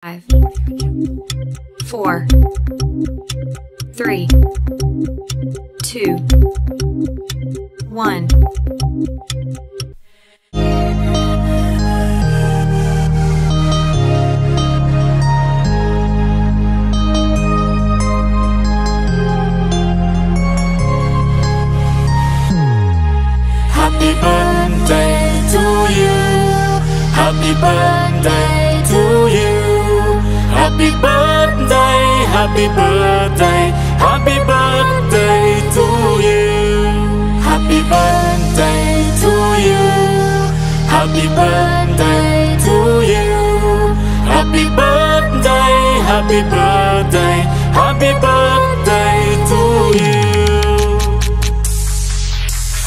5, 4, 3, 2, 1. Happy birthday to you. Happy birthday to you. Happy birthday, happy birthday, happy birthday to you. Happy birthday to you. Happy birthday to you. Happy birthday, happy birthday, happy birthday to you.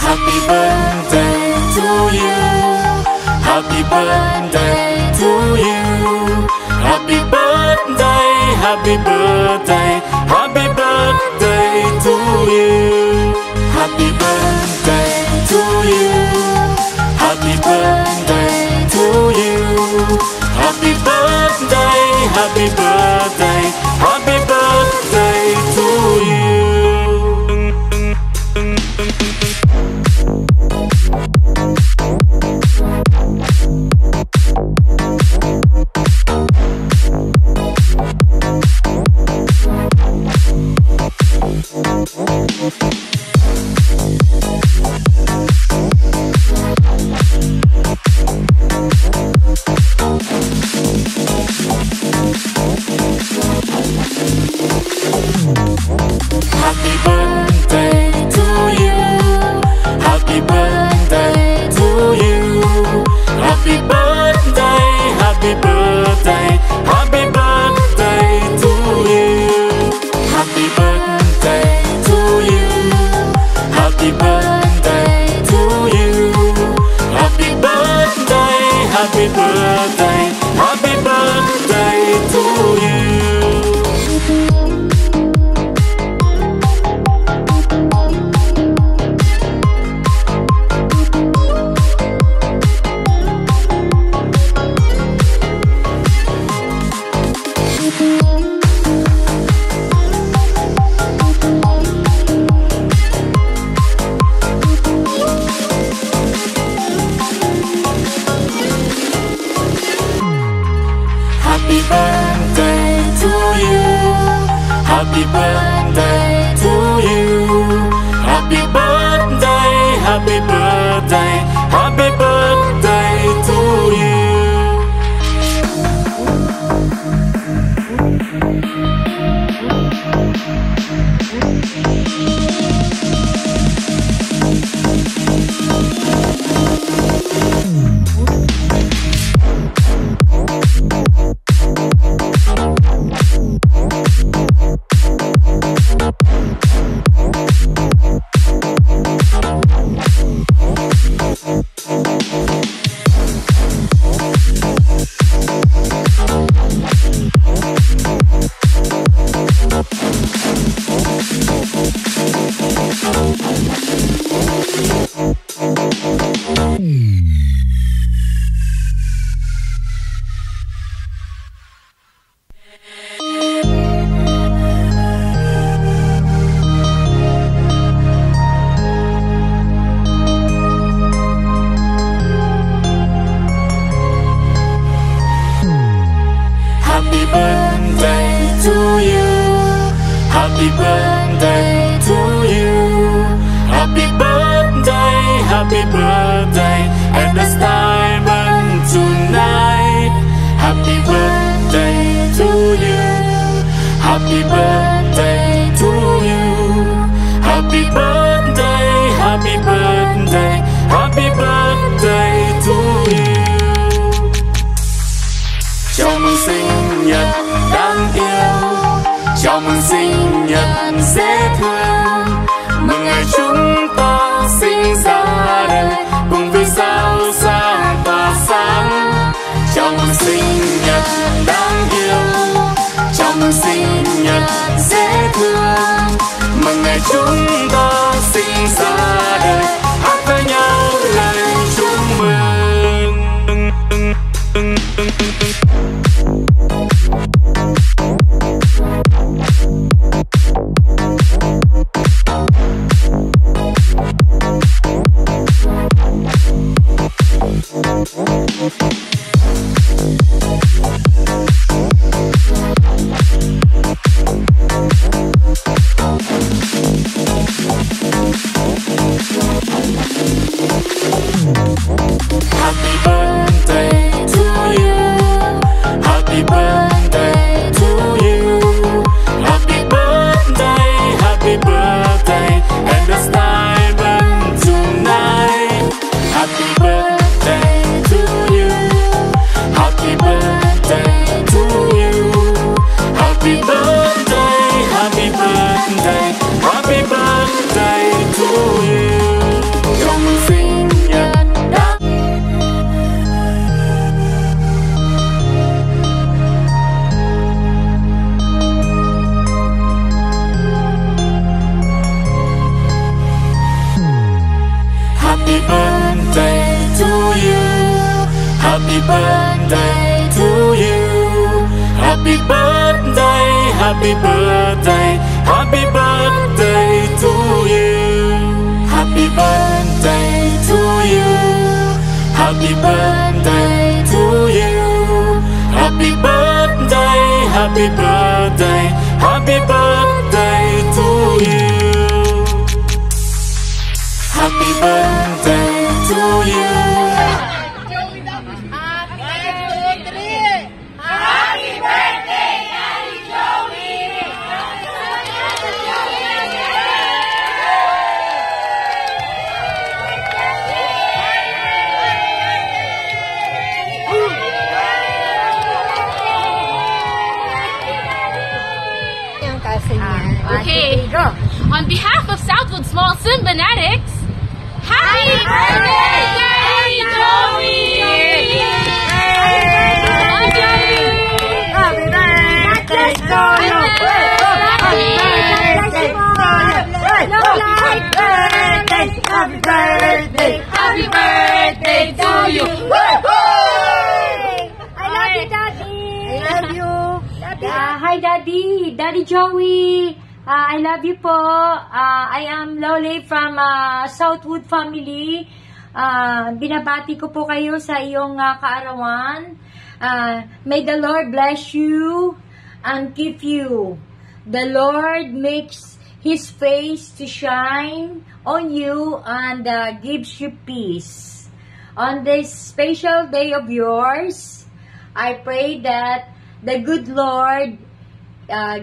Happy birthday to you. Happy birthday to you. Happy birthday, happy birthday, happy birthday to you. Happy birthday to you. Happy birthday to you. Happy birthday, happy birthday, happy birthday to you. Happy birthday to you. Happy birthday to you. Happy birthday, happy birthday, happy birthday to you. Happy birthday to you. Happy birthday to you. Happy birthday, happy birthday, happy birthday to you. Happy birthday to you. Happy birthday to you. Happy birthday, happy birthday, happy birthday to you. Happy birthday to you. Happy birthday to you. Happy birthday, happy birthday, and the diamond tonight. Happy birthday to you. Happy birthday to you. Happy birthday, happy birthday, happy birthday to you. Chào mừng sinh nhật đáng yêu. Chào mừng sinh nhật dễ thương. Mừng ngày chúng ta sinh ra đời, cùng vì sao sáng tỏa sáng. Chào mừng sinh nhật đáng yêu. Chào mừng sinh nhật dễ thương. Mừng ngày chúng ta sinh ra đời, hát với nhau lời chúc mừng. birthday to you. Happy birthday, happy birthday, happy birthday to you. Happy birthday to you. Happy birthday to you. Happy birthday, happy birthday, happy birthday to you. Happy birthday to you. Okay, on behalf of Southwood Small Symphonetics, happy birthday, Daddy Joey! Happy birthday to you! Happy birthday to you! I love you, Daddy. I love you. Hi, Daddy. Daddy Joey. I love you po. I am Lole from Southwood family. Binabati ko po kayo sa iyong kaarawan. May the Lord bless you and keep you. The Lord makes His face to shine on you and gives you peace. On this special day of yours, I pray that the good Lord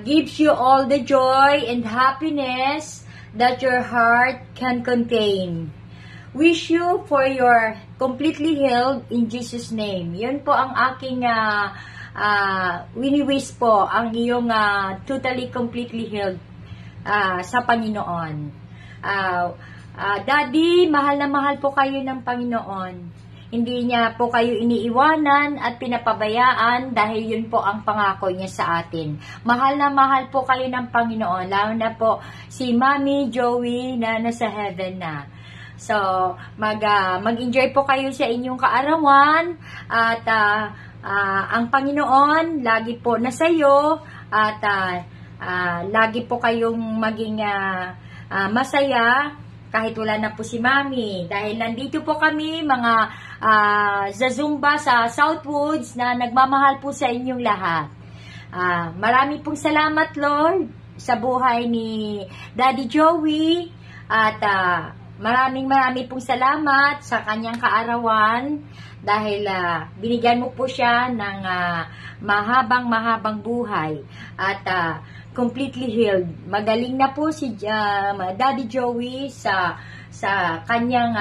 gives you all the joy and happiness that your heart can contain. Wish you for your completely healed in Jesus' name. Yun po ang aking wini-wish po, ang iyong totally completely healed sa Panginoon. Daddy, mahal na mahal po kayo ng Panginoon. Hindi niya po kayo iniiwanan at pinapabayaan dahil yun po ang pangako niya sa atin. Mahal na mahal po kayo ng Panginoon, lalo na po si Mommy Joey na nasa heaven na. So, mag-enjoy po kayo sa inyong kaarawan at ang Panginoon lagi po nasa iyo at lagi po kayong maging masaya kahit wala na po si Mami. Dahil nandito po kami, mga sa Zumba sa Southwoods na nagmamahal po sa inyong lahat. Marami pong salamat, Lord, sa buhay ni Daddy Joey. At maraming pong salamat sa kanyang kaarawan dahil binigyan mo po siya ng mahabang buhay. At completely healed. Magaling na po si Daddy Joey sa kanyang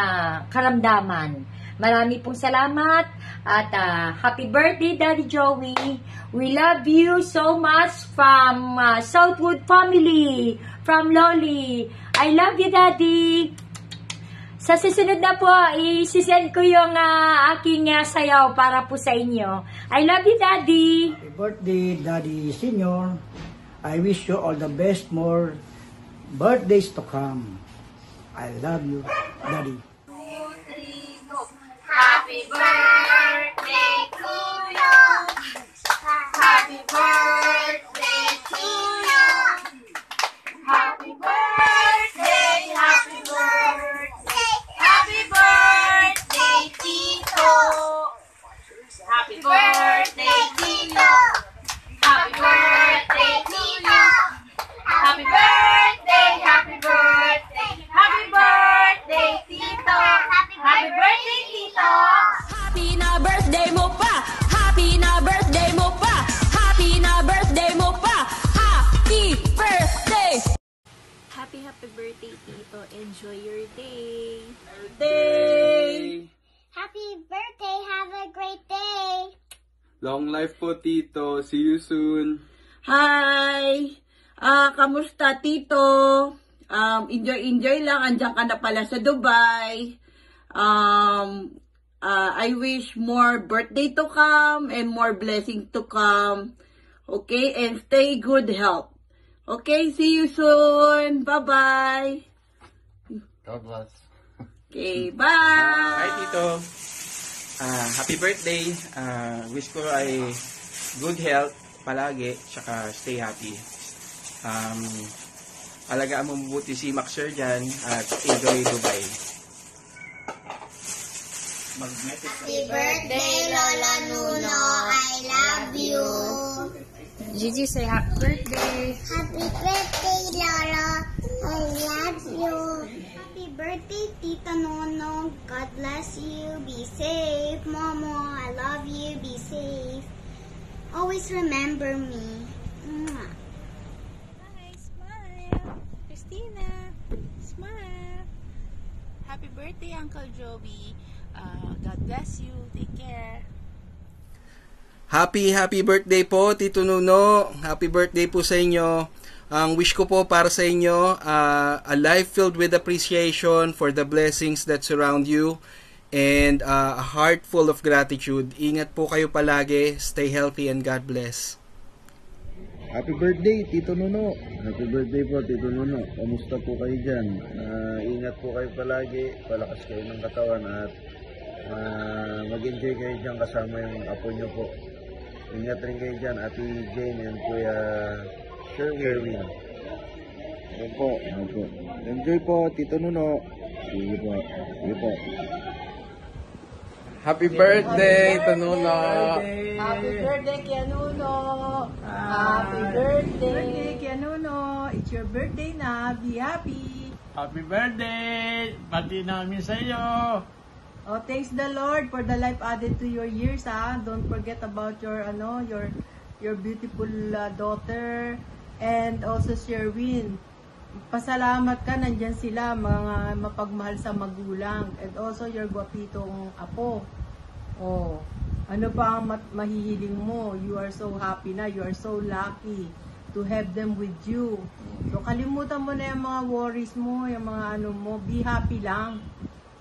karamdaman. Marami pong salamat at happy birthday, Daddy Joey. We love you so much from Southwood family, from Loli. I love you, Daddy. Sa susunod na po, isisend ko yung aking sayaw para po sa inyo. I love you, Daddy. Happy birthday, Daddy Senior. I wish you all the best, more birthdays to come. I love you, Daddy. Happy birthday to you. Happy birthday to you. Happy birthday, happy birthday. Happy birthday, Tito. Happy birthday, Tito. Happy birthday, Tito. Happy birthday, happy birthday. Happy birthday, Tito. Happy birthday, Tito. Happy na birthday mo pa. Happy na birthday mo pa. Happy na birthday mo pa. Happy birthday. Happy birthday, Tito. Enjoy your day. Happy birthday. Have a great day. Long life po, Tito. See you soon. Hi! Kamusta, Tito? Enjoy lang. Andiyan ka na pala sa Dubai. I wish more birthday to come and more blessings to come. Okay? And stay good health. Okay? See you soon. Bye-bye. God bless. Okay, bye! Hi, Tito. Happy birthday. Wish ko ay good health palagi, tsaka stay happy. Alagaan mo mabuti si Max Sir dyan at enjoy Dubai. Happy birthday, Lola Nuno. I love you. Gigi, say happy birthday. Happy birthday, Lola. I love you. Happy birthday, Tita Nono. God bless you. Be safe, Momo. I love you. Be safe. Always remember me. Mwah. Hi, smile. Christina, smile. Happy birthday, Uncle Joey. God bless you. Take care. Happy birthday po, Tito Nuno. Happy birthday po sa inyo. Ang wish ko po para sa inyo, a life filled with appreciation for the blessings that surround you and a heart full of gratitude. Ingat po kayo palagi. Stay healthy and God bless. Happy birthday, Tito Nuno. Happy birthday po, Tito Nuno. Kamusta po kayo dyan? Ingat po kayo palagi. Palakas kayo ng katawan at mag-enjoy kayo dyan kasama yung apo nyo po. Ingat rin kayo dyan, Ate Jane and Kuya Sherwin. Opo. Enjoy po, Tito Nuno. Sige po. Happy birthday, Nuno. Happy birthday, Kuya Nuno. Happy birthday, Kuya Nuno. It's your birthday na. Be happy. Happy birthday! Pati namin sa iyo! Oh, thanks the Lord for the life added to your years, ha. Don't forget about your beautiful daughter and also Sherwin. Pasalamat ka, nandyan sila, mga mapagmahal sa magulang, and also your guwapitong apo. Oh, ano pa ang mahihiling mo? You are so happy na, you are so lucky to have them with you. So kalimutan mo na yung mga worries mo, yung mga ano mo, be happy lang.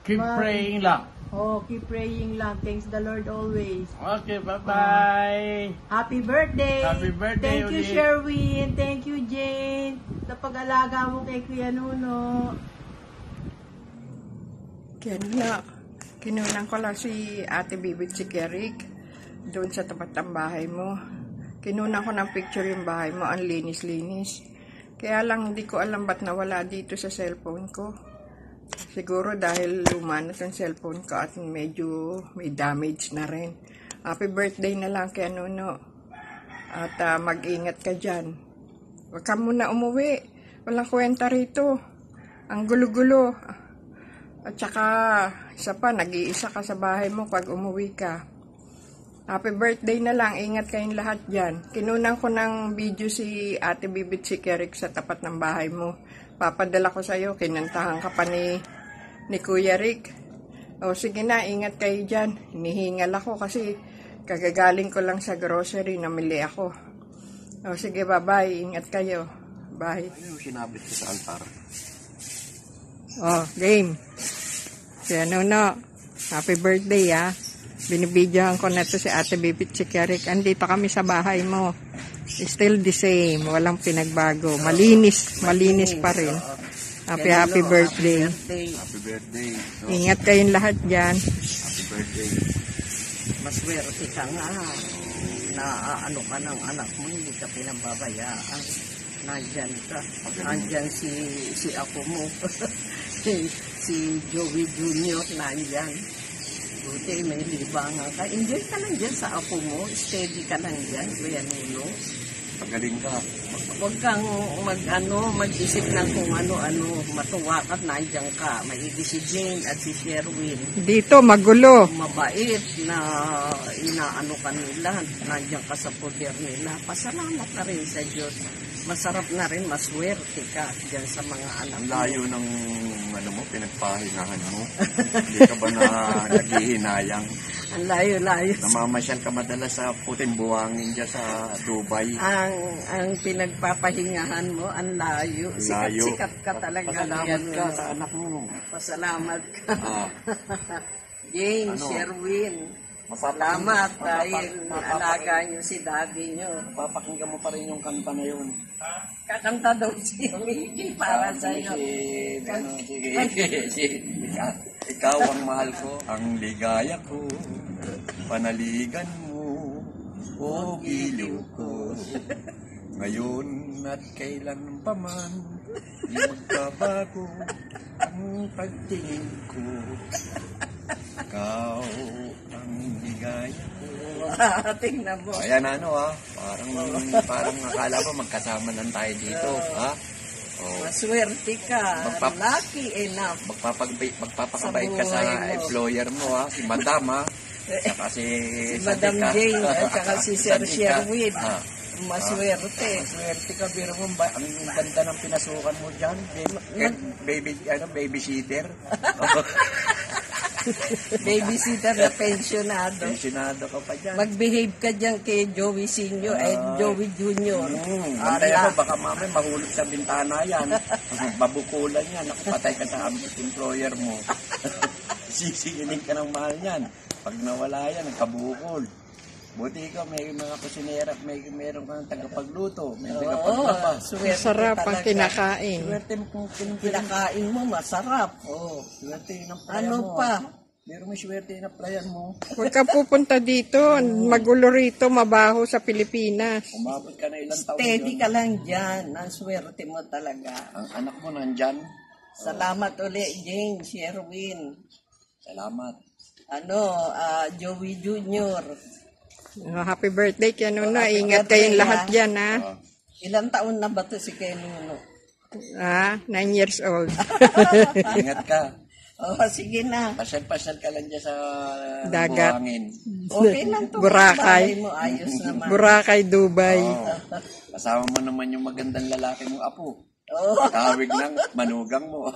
Keep praying lang. Oh, keep praying lang. Thanks the Lord always. Okay, bye-bye. Happy birthday. Happy birthday Thank you, ulit. Sherwin. Thank you, Jane. Sa pag-alaga mo kay Kuya Nuno. Kaya kinunan ko lang si Ate Bibit si Kerik doon sa tapat ng bahay mo. Kinunan ko ng picture yung bahay mo. Ang linis-linis. Kaya lang hindi ko alam ba't nawala dito sa cellphone ko. Siguro dahil luma na itong cellphone ko at medyo may damage na rin. Happy birthday na lang kay Nuno. At mag-ingat ka dyan. Huwag ka muna umuwi. Walang kwenta rito. Ang gulo-gulo. At saka, isa pa, nag-iisa ka sa bahay mo pag umuwi ka. Happy birthday na lang. Ingat kayong lahat dyan. Kinunan ko ng video si Ate Bibit si Kerik sa tapat ng bahay mo. Papadala ko sa'yo. Kinantahan ka pa ni Kuya Rick. O sige na, ingat kayo dyan. Hinihingal ako kasi kagagaling ko lang sa grocery. Namili ako. O sige, bye-bye. Ingat kayo. Bye. Ano yung sinabit ko sa altar? Oh, game. Si Nuno. Happy birthday, ha. Binibidyohan ko na to si Ate Bibit si Kerik. Andito kami sa bahay mo. Still the same. Walang pinagbago. Malinis pa rin. Happy birthday. Happy birthday. No? Ingat kayong lahat dyan. Happy birthday. Maswerte ka nga na ano ka ng anak mo, hindi ka pinababayaan. Nandyan ka. Nandyan si ako mo. si Joey Jr. nandyan. Buti may libangan ka. Enjoy ka lang dyan sa ako mo. Steady ka lang dyan, Kuya Nuno. Pagaling ka. Huwag kang mag-isip ng kung ano-ano. Matuwa ka, nandyan ka. Maigi si Jane at si Sherwin. Dito, magulo. Mabait na inaano ka nila. Nandyan ka sa poder nila. Pasalamat na rin sa Diyos. Masarap na rin, maswerte ka dyan sa mga anak Ang mo. layo ng pinagpahingahan mo. Hindi ka ba naghihinayang? Ang layo-layo. Namamasyal ka madalas sa puting buhangin dyan sa Dubai. Ang pinagpapahingahan mo, ang layo. Sikat-sikat ka talaga. Pasalamat ka sa anak mo. Pasalamat ka. Jane, Ano? Sherwin. Salamat dahil alaga niyo si daddy niyo. Papakinggan mo pa rin yung kanta na yun. Kakanta daw si Mickey para sa'yo. Sige. Ikaw ang mahal ko, ang ligaya ko, panaligan mo, o giliw ko. Ngayon at kailan pa man, di magbabago ang pagtingin ko. Ikaw ang ligaya ko. Tingnan mo. Ayan parang akala ko magkasama lang tayo dito, ha? Oh. Maswerte ka. Lucky enough. Magpapakabait ka sa employer mo, ha? Si Madam, ha? Saka si Madam Jane at saka si Sir Sherwin. Maswerte. Maswerte ka, biro mo. Ang ganda ng pinasukan mo dyan. Babysitter. Babysitter na pensionado. Pensionado ka pa dyan. Mag-behave ka dyan kay Joey Senior at Joey Junior. Antay mo, baka mamay mahulog sa bintana yan. Babukulan yan. Nakapatay ka sa employer mo. Sisingilin ka ng mahal yan. Pag nawala yan, nagkabukol. Buti ikaw, may mga kusinera, meron kang tagapagluto, may tagapaglaba. Masarap ang kinakain. Swerte kung kinakain mo, masarap. Swerte ng prayan ano mo. Pa? Meron may swerte na prayan mo. Huwag ka pupunta dito. Magulo rito, mabaho sa Pilipinas. Umabot ka na ilang taon Steady ka lang dyan. Ang swerte mo talaga. Ang anak mo nandyan. Salamat ulit, Jane, Sherwin. Salamat. Joey Junior. Happy birthday kay Nuno. Ingat kayong lahat dyan, ha? Ilang taon na ba ito si kay Nuno? 9 years old. Ingat ka. Sige na. Pasyal-pasyal ka lang dyan sa dagat. buhangin. Okay lang to. Boracay. Mo, ayos naman. Boracay, Dubai. Kasama mo naman yung magandang lalaki mong apo. Kawig ng manugang mo.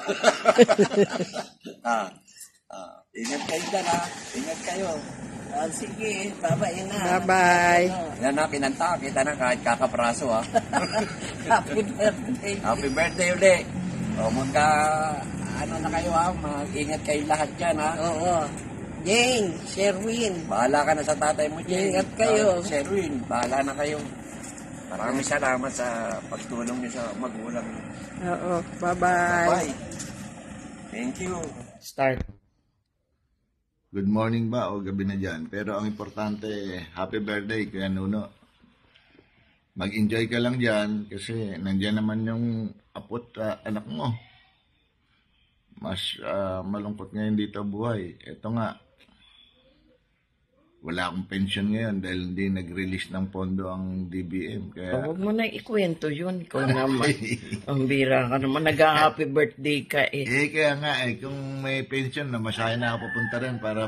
Ingat kayo dyan, ha? Ingat kayo. Sige, bye-bye na. Bye-bye. Yan na, kinanta. Kita na kahit kakapraso, ha? Happy birthday. Happy birthday uli. Na kayo, ha? Mag-ingat kayo lahat dyan, ha? Oo. Jane, Sherwin. Bahala ka na sa tatay mo, Jane. Ingat kayo. Sherwin, bahala na kayo. Maraming salamat sa pagtulong niyo sa magulang niyo. Oo, bye-bye. Bye-bye. Thank you. Start. Good morning ba o gabi na dyan. Pero ang importante, happy birthday kaya Nuno. Mag-enjoy ka lang dyan kasi nandiyan naman yung apot anak mo. Mas malungkot ngayon dito buhay. Ito nga, wala akong pension ngayon dahil hindi nag-release ng pondo ang DBM. Kaya... Huwag mo na ikwento yun. Ikaw naman. Ang bira ka naman. Nag-happy birthday ka eh. Kaya nga kung may pension na masaya na ako pupunta rin para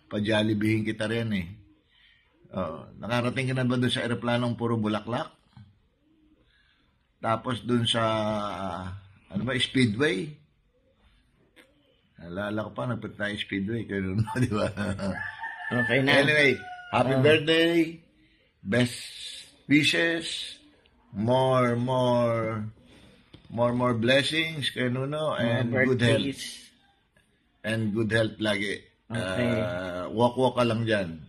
pa-jollibehin kita rin eh. Nakarating ka na ba doon sa aeroplanong puro bulaklak? Tapos doon sa Speedway? Alala ko pa, nagpunta tayo Speedway. Kaya di ba? Okay na. Anyway, happy birthday. Best wishes. More blessings kay Nuno and good health. And good health lagi. Okay. Walk ka lang dyan.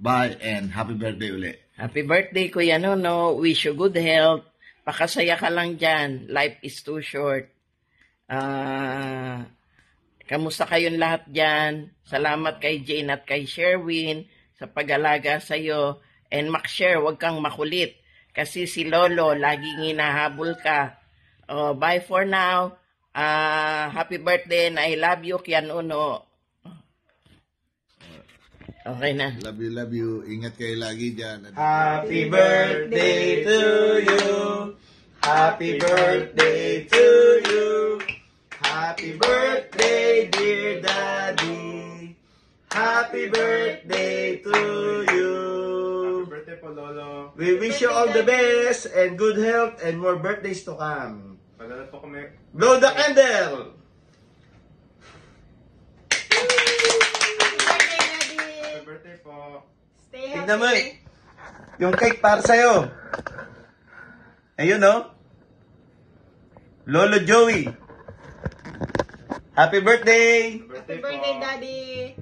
Bye and happy birthday uli. Happy birthday, Kuya Nuno. Wish you good health. Pakasaya ka lang dyan. Life is too short. Kamusta kayong lahat dyan? Salamat kay Jane at kay Sherwin sa pag-alaga sa'yo. And Mac-share, huwag kang makulit. Kasi si Lolo, laging hinahabol ka. Bye for now. Happy birthday and I love you, Kian Uno. Okay na. Love you. Ingat kayo lagi dyan. Happy birthday to you. Happy birthday to you. Happy birthday, dear Daddy. Happy birthday to you. Happy birthday po, Lolo. We wish you all the best and good health and more birthdays to come. Pagdalat po kami. Blow the candle! Happy birthday po. Stay healthy. Tignan mo yung cake para sa'yo. Ayun, no? Lolo Joey. Happy birthday! Happy birthday, Daddy!